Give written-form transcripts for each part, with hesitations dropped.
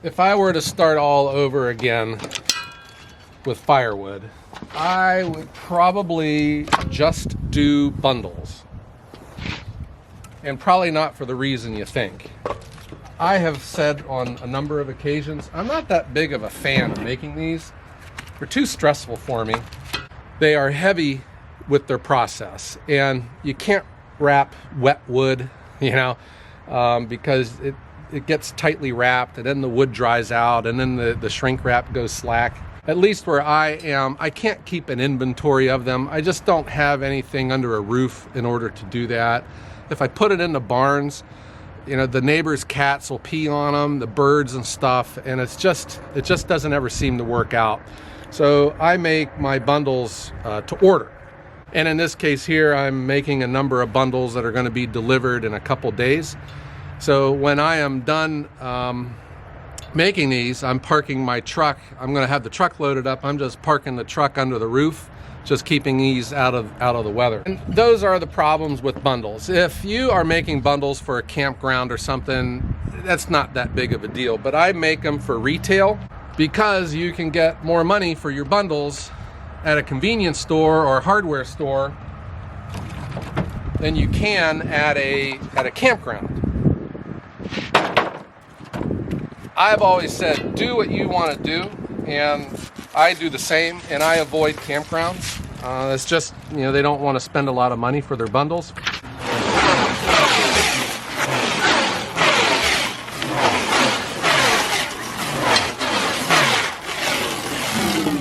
If I were to start all over again with firewood, I would probably just do bundles. And probably not for the reason you think. I have said on a number of occasions, I'm not that big of a fan of making these. They're too stressful for me. They are heavy with their process, and you can't wrap wet wood, because it gets tightly wrapped, and then the wood dries out, and then the shrink wrap goes slack. At least where I am, I can't keep an inventory of them. I just don't have anything under a roof in order to do that. If I put it in the barns, the neighbors' cats will pee on them, the birds and stuff, and it just doesn't ever seem to work out. So I make my bundles to order. And in this case here, I'm making a number of bundles that are going to be delivered in a couple days. So when I am done making these, I'm parking my truck. I'm going to have the truck loaded up. I'm just parking the truck under the roof, just keeping these out of the weather. And those are the problems with bundles. If you are making bundles for a campground or something, that's not that big of a deal. But I make them for retail because you can get more money for your bundles at a convenience store or hardware store than you can at a campground. I've always said, do what you want to do, and I do the same, and I avoid campgrounds. It's just, they don't want to spend a lot of money for their bundles.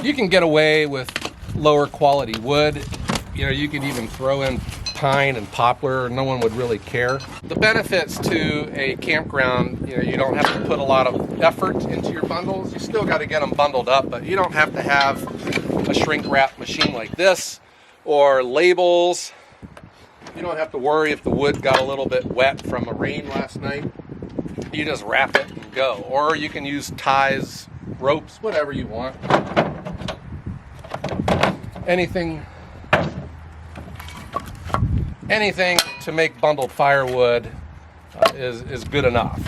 You can get away with lower quality wood. You could even throw in pine and poplar, no one would really care. The benefits to a campground, you don't have to put a lot of effort into your bundles. You still got to get them bundled up, but you don't have to have a shrink wrap machine like this or labels. You don't have to worry if the wood got a little bit wet from a rain last night. You just wrap it and go. Or you can use ties, ropes, whatever you want. Anything to make bundled firewood is good enough.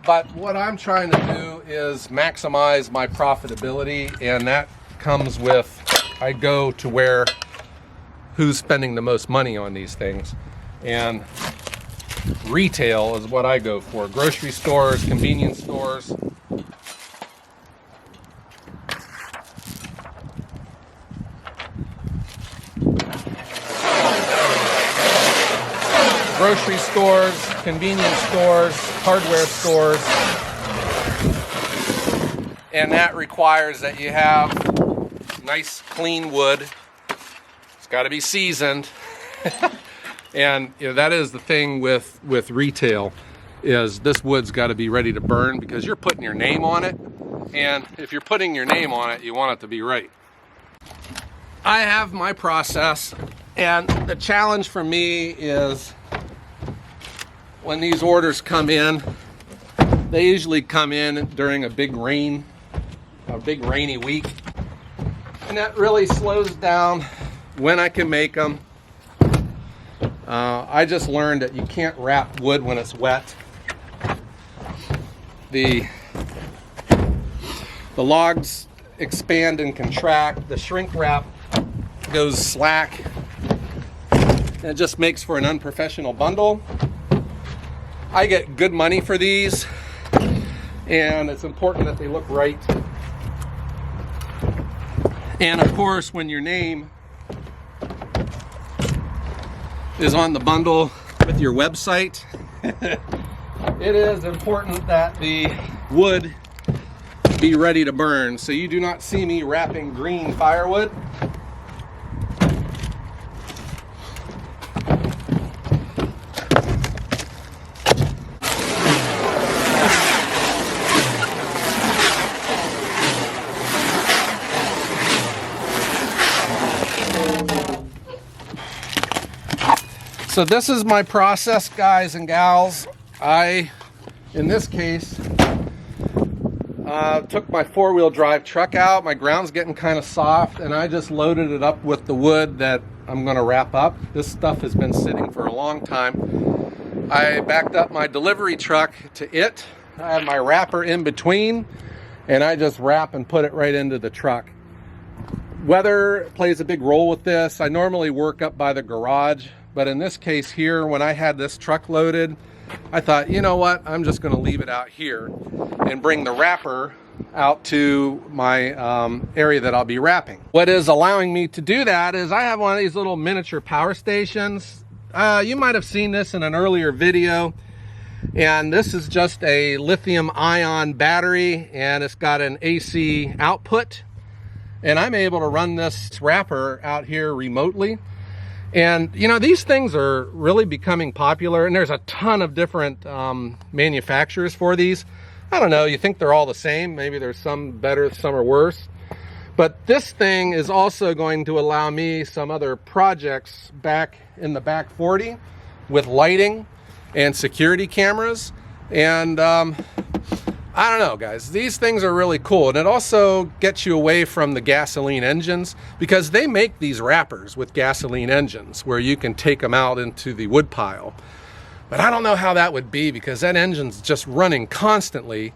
But what I'm trying to do is maximize my profitability, and that comes with, I go to who's spending the most money on these things. And retail is what I go for. Grocery stores, convenience stores. Grocery stores, convenience stores, hardware stores, and that requires that you have nice clean wood. It's got to be seasoned. And that is the thing with retail, is this wood's got to be ready to burn, because you're putting your name on it, and if you're putting your name on it, you want it to be right. I have my process, and the challenge for me is when these orders come in, they usually come in during a big rainy week. And that really slows down when I can make them. I just learned that you can't wrap wood when it's wet. The logs expand and contract. The shrink wrap goes slack. And it just makes for an unprofessional bundle. I get good money for these, and it's important that they look right. And of course, when your name is on the bundle with your website, it is important that the wood be ready to burn. So you do not see me wrapping green firewood. So this is my process, guys and gals. In this case, took my four-wheel drive truck out. My ground's getting kind of soft, and I just loaded it up with the wood that I'm going to wrap up. This stuff has been sitting for a long time. I backed up my delivery truck to it, I have my wrapper in between, and I just wrap and put it right into the truck. Weather plays a big role with this. I normally work up by the garage, but in this case here, when I had this truck loaded, I thought, you know what, I'm just going to leave it out here and bring the wrapper out to my area that I'll be wrapping. What is allowing me to do that is I have one of these little miniature power stations. You might have seen this in an earlier video, and this is just a lithium ion battery, and it's got an AC output, and I'm able to run this wrapper out here remotely. And you know, these things are really becoming popular, and there's a ton of different manufacturers for these. I don't know, you think they're all the same. Maybe there's some better, some are worse. But this thing is also going to allow me some other projects back in the back 40 with lighting and security cameras. And I don't know, guys, these things are really cool. And it also gets you away from the gasoline engines, because they make these wrappers with gasoline engines where you can take them out into the wood pile. But I don't know how that would be, because that engine's just running constantly.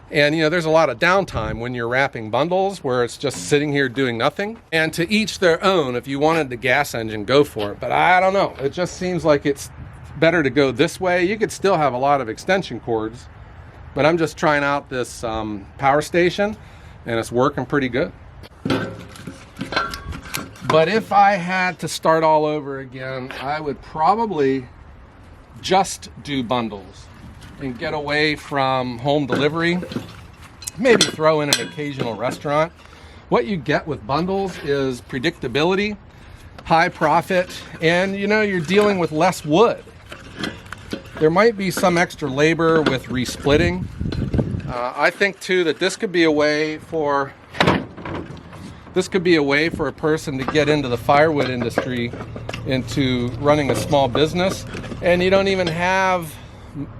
And you know, there's a lot of downtime when you're wrapping bundles where it's just sitting here doing nothing. And to each their own. If you wanted the gas engine, go for it. But I don't know, it just seems like it's better to go this way. You could still have a lot of extension cords, but I'm just trying out this power station, and it's working pretty good. But if I had to start all over again, I would probably just do bundles and get away from home delivery. Maybe throw in an occasional restaurant. What you get with bundles is predictability, high profit, and you know, you're dealing with less wood. There might be some extra labor with resplitting. I think too that this could be a way for a person to get into the firewood industry, into running a small business, and you don't even have,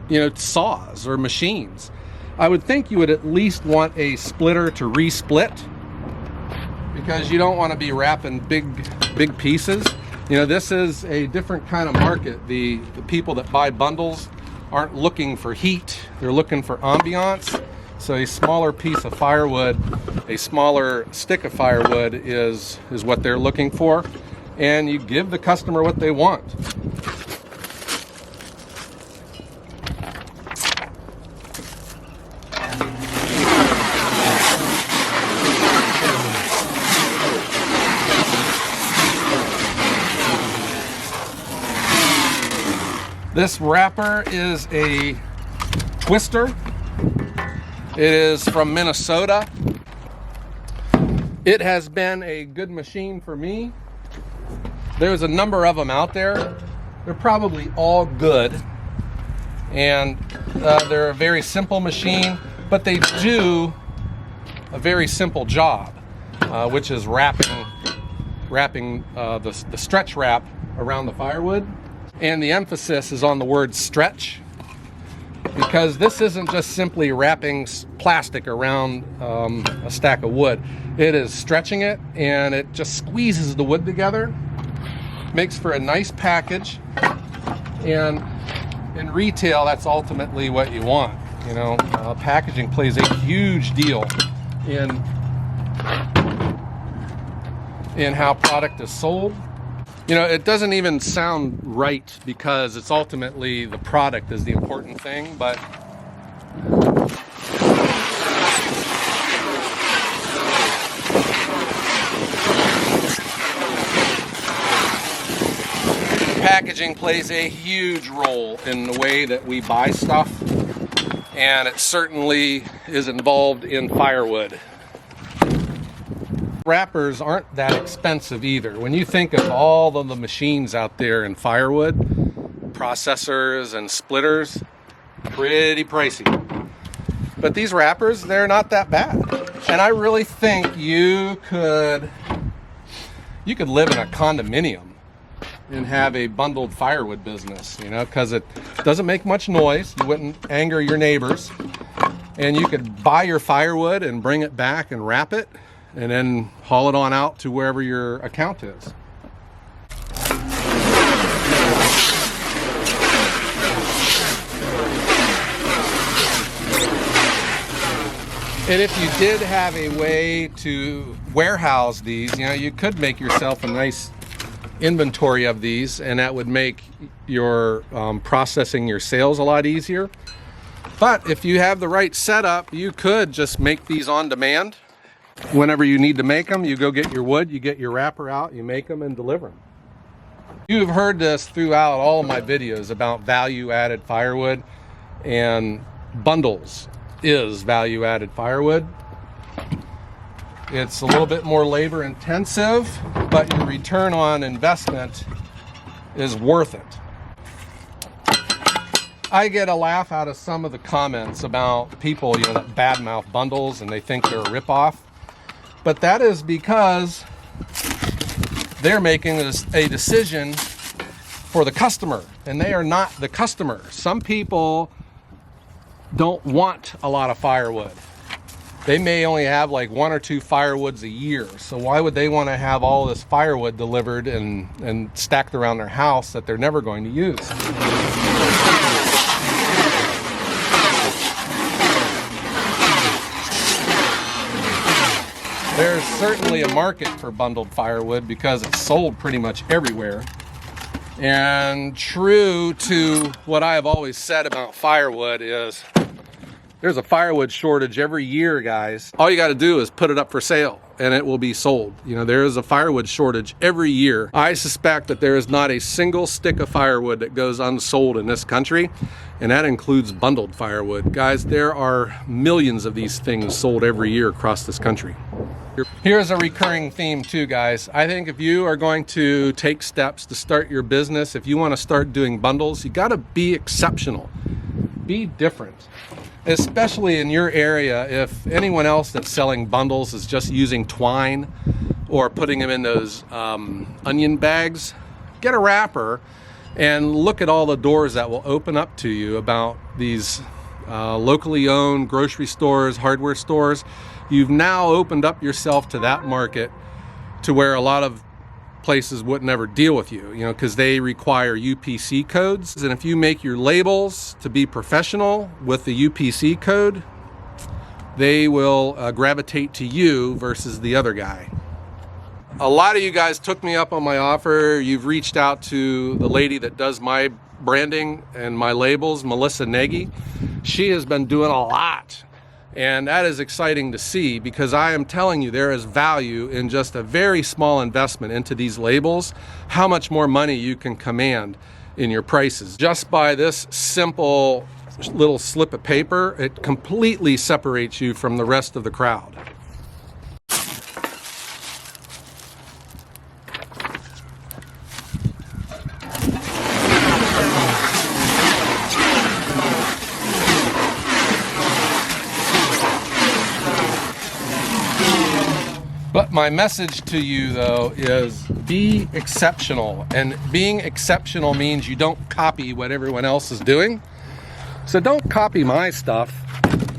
you know, saws or machines. I would think you would at least want a splitter to resplit, because you don't want to be wrapping big pieces. You know, this is a different kind of market. The people that buy bundles aren't looking for heat, they're looking for ambiance. So a smaller piece of firewood, a smaller stick of firewood is what they're looking for, and you give the customer what they want. This wrapper is a twister. It is from Minnesota. It has been a good machine for me. There's a number of them out there. They're probably all good. And they're a very simple machine, but they do a very simple job, which is wrapping the stretch wrap around the firewood. And the emphasis is on the word stretch, because this isn't just simply wrapping plastic around a stack of wood. It is stretching it, and it just squeezes the wood together, makes for a nice package. And in retail, that's ultimately what you want. You know, packaging plays a huge deal in how product is sold. You know, it doesn't even sound right, because it's ultimately the product is the important thing, but packaging plays a huge role in the way that we buy stuff, and it certainly is involved in firewood. Wrappers aren't that expensive either. When you think of all of the machines out there in firewood, processors and splitters, pretty pricey. But these wrappers, they're not that bad. And I really think you could live in a condominium and have a bundled firewood business, you know, because it doesn't make much noise. You wouldn't anger your neighbors. And you could buy your firewood and bring it back and wrap it, and then haul it on out to wherever your account is. And if you did have a way to warehouse these, you know, you could make yourself a nice inventory of these, and that would make your processing your sales a lot easier. But if you have the right setup, you could just make these on demand. Whenever you need to make them, you go get your wood, you get your wrapper out, you make them and deliver them. You've heard this throughout all of my videos about value-added firewood, and bundles is value-added firewood. It's a little bit more labor intensive, but your return on investment is worth it. I get a laugh out of some of the comments about people, you know, that badmouth bundles and they think they're a ripoff. But that is because they're making a decision for the customer, and they are not the customer. Some people don't want a lot of firewood. They may only have like 1 or 2 firewoods a year. So why would they want to have all this firewood delivered and stacked around their house that they're never going to use? There's certainly a market for bundled firewood because it's sold pretty much everywhere. And true to what I have always said about firewood is there's a firewood shortage every year, guys. All you got to do is put it up for sale and it will be sold. You know, there is a firewood shortage every year. I suspect that there is not a single stick of firewood that goes unsold in this country, and that includes bundled firewood. Guys, there are millions of these things sold every year across this country. Here's a recurring theme too, guys. I think if you are going to take steps to start your business, if you want to start doing bundles, you got to be exceptional. Be different. Especially in your area, if anyone else that's selling bundles is just using twine or putting them in those onion bags, get a wrapper and look at all the doors that will open up to you about these locally owned grocery stores, hardware stores. You've now opened up yourself to that market to where a lot of places would never deal with you, you know, because they require UPC codes. And if you make your labels to be professional with the UPC code, they will gravitate to you versus the other guy. A lot of you guys took me up on my offer. You've reached out to the lady that does my branding and my labels, Melissa Nagy. She has been doing a lot. And that is exciting to see, because I am telling you, there is value in just a very small investment into these labels, how much more money you can command in your prices. Just by this simple little slip of paper, it completely separates you from the rest of the crowd. But my message to you, though, is be exceptional. And being exceptional means you don't copy what everyone else is doing. So don't copy my stuff.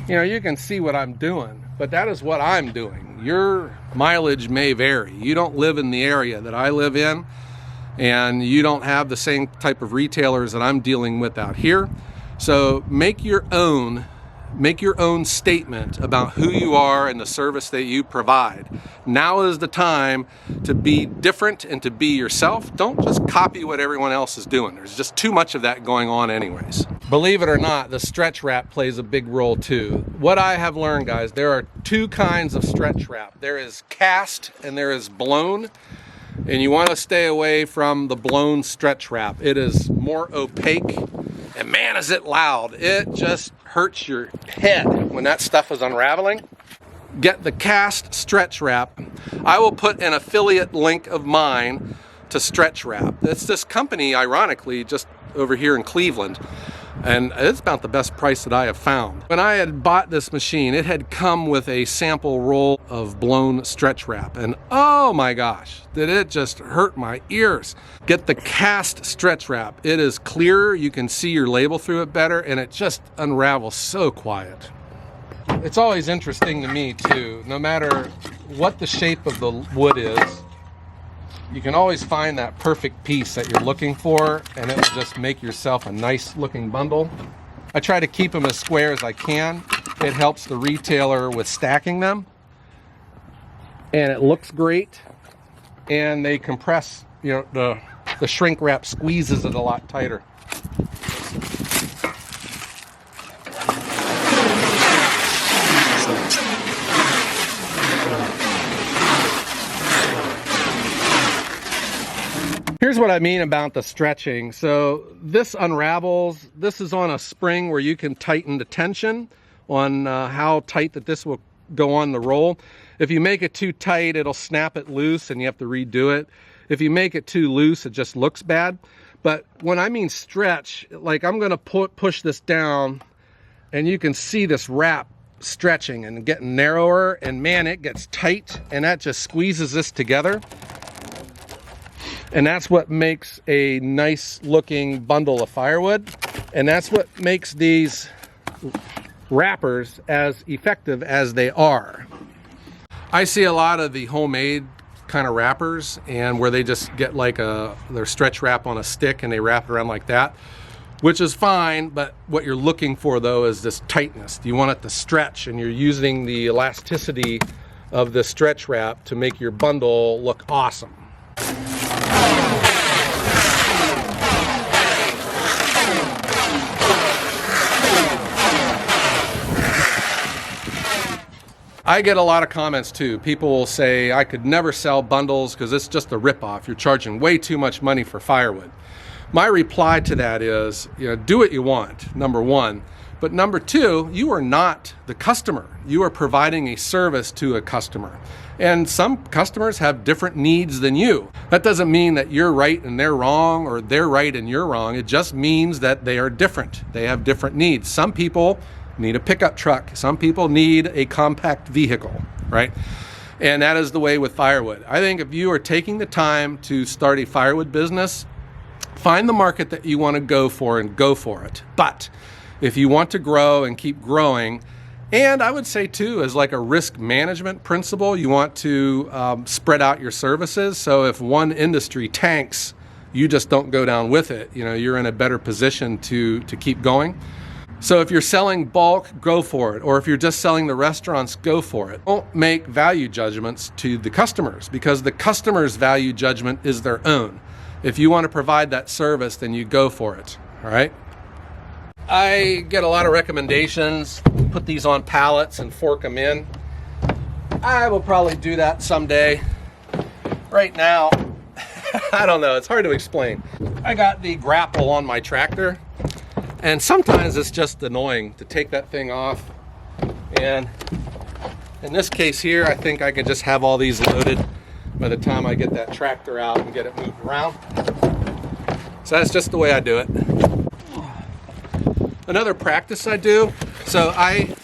You know, you can see what I'm doing, but that is what I'm doing. Your mileage may vary. You don't live in the area that I live in, and you don't have the same type of retailers that I'm dealing with out here. So make your own statement about who you are and the service that you provide. Now is the time to be different and to be yourself. Don't just copy what everyone else is doing. There's just too much of that going on anyways. Believe it or not, the stretch wrap plays a big role too. What I have learned, guys, there are 2 kinds of stretch wrap. There is cast and there is blown. And you want to stay away from the blown stretch wrap. It is more opaque, and man, is it loud. It just hurts your head when that stuff is unraveling. Get the cast stretch wrap. I will put an affiliate link of mine to stretch wrap. It's this company, ironically, just over here in Cleveland. And it's about the best price that I have found. When I had bought this machine, it had come with a sample roll of blown stretch wrap. And oh my gosh, did it just hurt my ears. Get the cast stretch wrap. It is clearer, you can see your label through it better, and it just unravels so quiet. It's always interesting to me too, no matter what the shape of the wood is, you can always find that perfect piece that you're looking for, and it will just make yourself a nice looking bundle. I try to keep them as square as I can. It helps the retailer with stacking them, and it looks great, and they compress, you know, the shrink wrap squeezes it a lot tighter. Here's what I mean about the stretching. So this unravels. This is on a spring where you can tighten the tension on how tight that this will go on the roll. If you make it too tight, it'll snap it loose and you have to redo it. If you make it too loose, it just looks bad. But when I mean stretch, like I'm gonna push this down and you can see this wrap stretching and getting narrower, and man, it gets tight, and that just squeezes this together. And that's what makes a nice looking bundle of firewood. And that's what makes these wrappers as effective as they are. I see a lot of the homemade kind of wrappers, and where they just get like their stretch wrap on a stick and they wrap it around like that, which is fine, but what you're looking for though is this tightness. You want it to stretch, and you're using the elasticity of the stretch wrap to make your bundle look awesome. I get a lot of comments too. People will say, I could never sell bundles because it's just a ripoff. You're charging way too much money for firewood. My reply to that is, you know, do what you want, number one. But number two, you are not the customer. You are providing a service to a customer. And some customers have different needs than you. That doesn't mean that you're right and they're wrong, or they're right and you're wrong. It just means that they are different. They have different needs. Some people need a pickup truck. Some people need a compact vehicle, right? And that is the way with firewood. I think if you are taking the time to start a firewood business, find the market that you want to go for and go for it. But if you want to grow and keep growing, and I would say too, as like a risk management principle, you want to spread out your services. So if one industry tanks, you just don't go down with it. You know, you're in a better position to keep going. So if you're selling bulk, go for it. Or if you're just selling the restaurants, go for it. Don't make value judgments to the customers, because the customer's value judgment is their own. If you want to provide that service, then you go for it, all right? I get a lot of recommendations. Put these on pallets and fork them in. I will probably do that someday. Right now, I don't know, it's hard to explain. I got the grapple on my tractor, and sometimes it's just annoying to take that thing off. And in this case here, I think I could just have all these loaded by the time I get that tractor out and get it moved around. So that's just the way I do it. Another practice I do, so I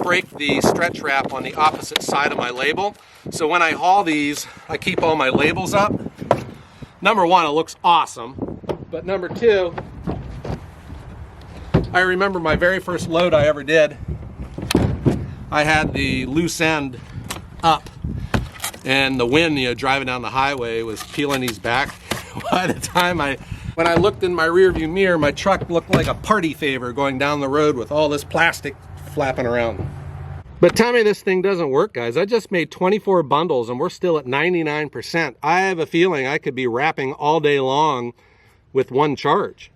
break the stretch wrap on the opposite side of my label. So when I haul these, I keep all my labels up. Number one, it looks awesome. But number two, I remember my very first load I ever did, I had the loose end up, and the wind, you know, driving down the highway was peeling these back. By the time when I looked in my rearview mirror, my truck looked like a party favor going down the road with all this plastic flapping around. But tell me this thing doesn't work, guys. I just made 24 bundles and we're still at 99%. I have a feeling I could be wrapping all day long with one charge.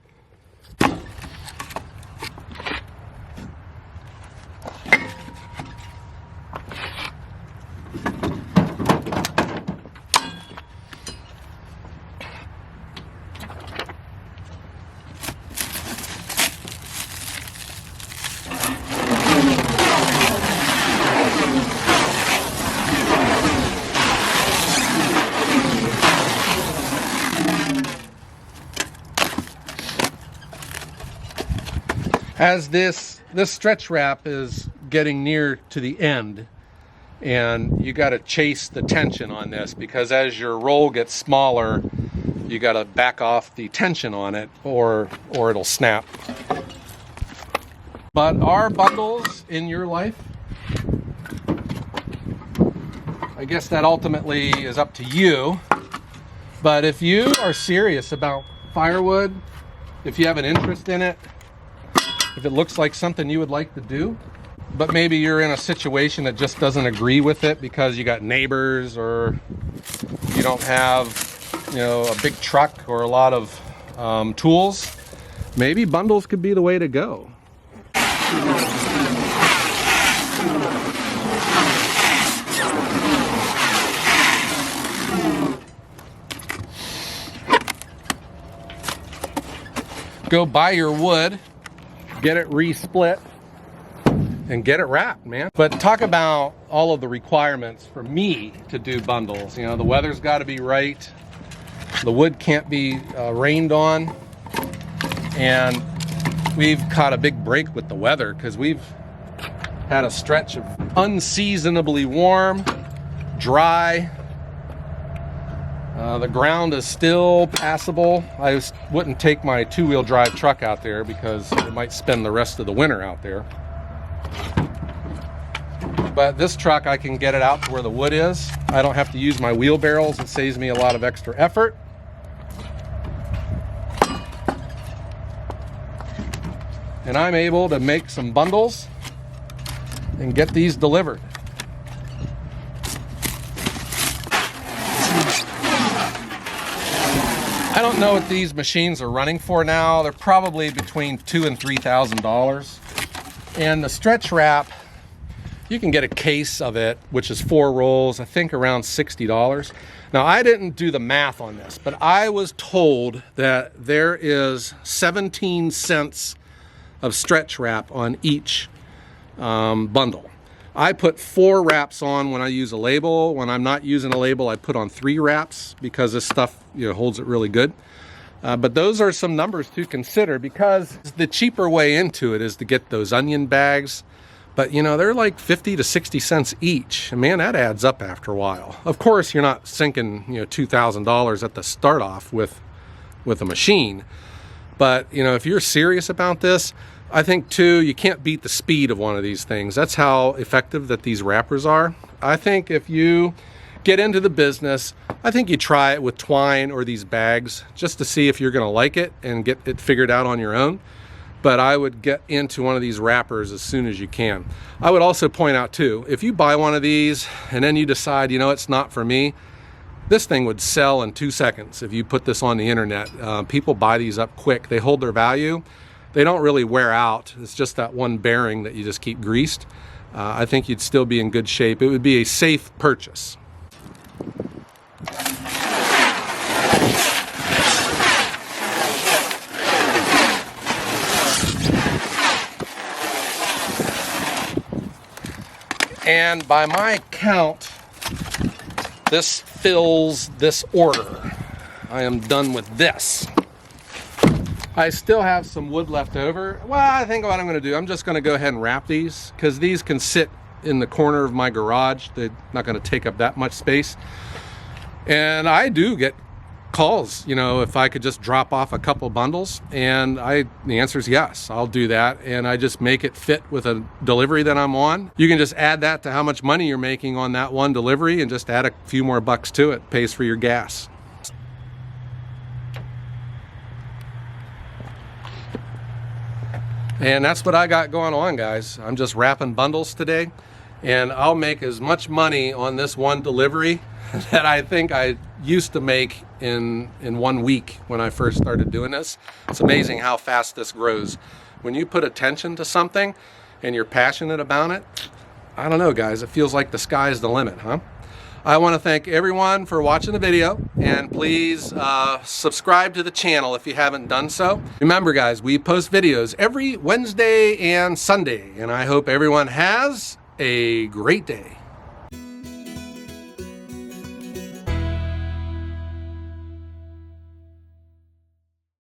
As this stretch wrap is getting near to the end, and you got to chase the tension on this, because as your roll gets smaller, you got to back off the tension on it, or it'll snap. But are bundles in your life? I guess that ultimately is up to you. But if you are serious about firewood, if you have an interest in it, if it looks like something you would like to do, but maybe you're in a situation that just doesn't agree with it because you got neighbors, or you don't have, you know, a big truck or a lot of tools, maybe bundles could be the way to go. Go buy your wood, get it re-split, and get it wrapped, man. But talk about all of the requirements for me to do bundles. You know, the weather's got to be right, the wood can't be rained on, and we've caught a big break with the weather because we've had a stretch of unseasonably warm, dry. The ground is still passable. I wouldn't take my two-wheel drive truck out there because it might spend the rest of the winter out there. But this truck, I can get it out to where the wood is. I don't have to use my wheelbarrows. It saves me a lot of extra effort. And I'm able to make some bundles and get these delivered. I don't know what these machines are running for now. They're probably between $2,000 and $3,000. And the stretch wrap, you can get a case of it, which is 4 rolls, I think around $60. Now, I didn't do the math on this, but I was told that there is 17 cents of stretch wrap on each bundle. I put 4 wraps on when I use a label. When I'm not using a label, I put on 3 wraps because this stuff, you know, holds it really good. But those are some numbers to consider, because the cheaper way into it is to get those onion bags. But, you know, they're like 50 to 60 cents each. And man, that adds up after a while. Of course, you're not sinking, you know, $2,000 at the start off with a machine. But, you know, if you're serious about this, I think too, you can't beat the speed of one of these things. That's how effective that these wrappers are. I think if you get into the business, I think you try it with twine or these bags just to see if you're going to like it and get it figured out on your own. But I would get into one of these wrappers as soon as you can. I would also point out too, if you buy one of these and then you decide, you know, it's not for me, this thing would sell in 2 seconds if you put this on the internet. People buy these up quick. They hold their value. They don't really wear out. It's just that one bearing that you just keep greased. I think you'd still be in good shape. It would be a safe purchase. And by my count, this fills this order. I am done with this. I still have some wood left over. Well, I think what I'm going to do, I'm just going to go ahead and wrap these, because these can sit in the corner of my garage. They're not going to take up that much space. And I do get calls, you know, if I could just drop off a couple bundles, and the answer is yes, I'll do that. And I just make it fit with a delivery that I'm on. You can just add that to how much money you're making on that one delivery and just add a few more bucks to it. Pays for your gas. And that's what I got going on, guys. I'm just wrapping bundles today, and I'll make as much money on this one delivery that I think I used to make in 1 week when I first started doing this. It's amazing how fast this grows. When you put attention to something and you're passionate about it, I don't know, guys, it feels like the sky's the limit, huh? I want to thank everyone for watching the video, and please subscribe to the channel if you haven't done so. Remember, guys, we post videos every Wednesday and Sunday, and I hope everyone has a great day.